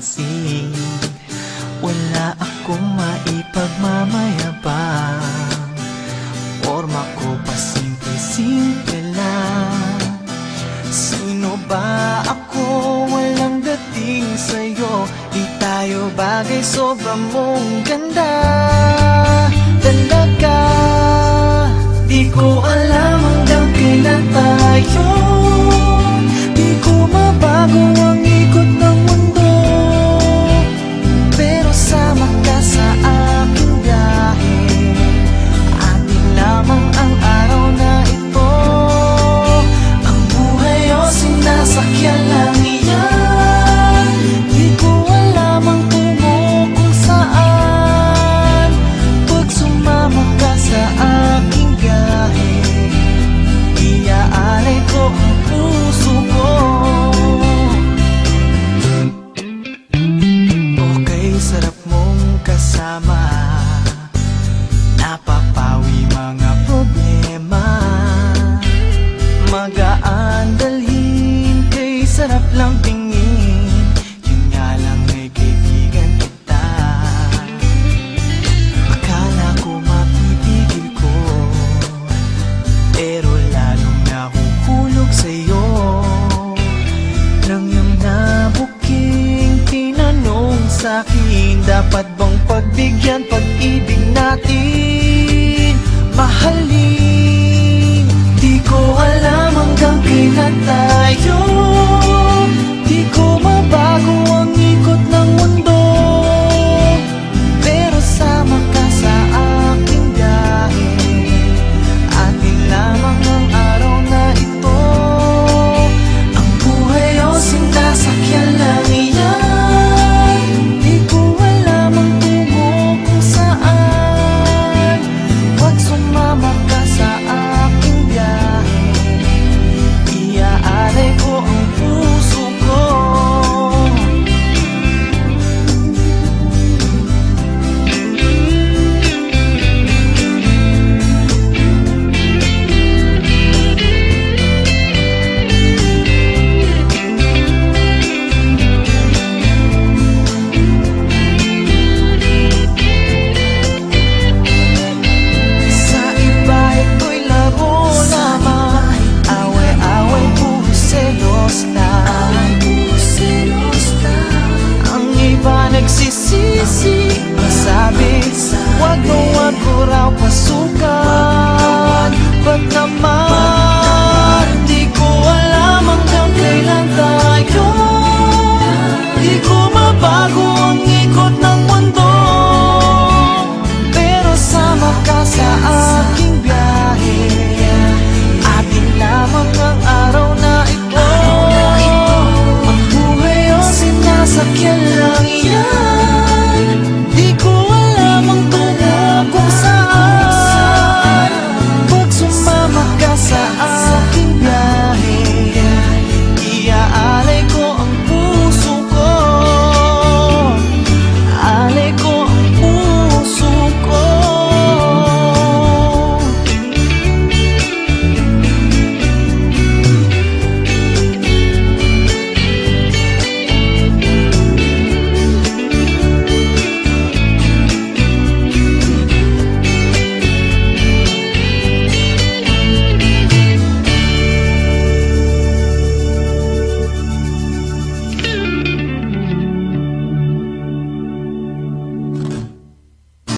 mapansin. Wala akong maipagmamayabang, forma ko pa simple-simple lang. Sino ba ako? Walang dating sa'yo. Di tayo bagay, sobrang mong ganda talaga. Di ko alam hanggang kailan tayo. Di ko mabago ang ikot ng mundo, pero sama ka sa aking biyahe. Atin lamang ang araw na ito. Ang buhay o sinasakyan lang iyan. Di ko alam ang tungo kung saan. Pag sumama ka sa aking biyahe, iaalay ko ang puso ko. Okay, sarap mong kasama. Napapawi mga problema. Magaan dalhin, kay sarap lang tingin. Yun nga lang ay kaibigan kita. Akala ko mapipigil ko, pero lalong nahuhulog sa'yo. Nang iyong nabuking tinanong sa'kin, dapat bang pagbigyan pag-ibig natin? Mahalin, di ko alam hanggang kailan tayo. Di ko mabago ang ikot ng mundo, pero sama ka sa aking biyahe. Atin lamang ang araw na ito. Ang buhay o sinasakyan lang iyan. Di ko alam ang tungo kung saan. Pag sumama ka sa aking biyahe, iaalay ko ang puso ko. Sa iba ito'y laro lamang, away-away, puro selos lang. Ang iba nagsisisi, sabi, wag mo raw pasukan. Ba't naman? Di ko alam hanggang kailan tayo. Di ko mabago ang ikot ng mundo, pero sama ka sa aking biyahe. Atin lamang ang araw na ito. Ang buhay o sinasakyan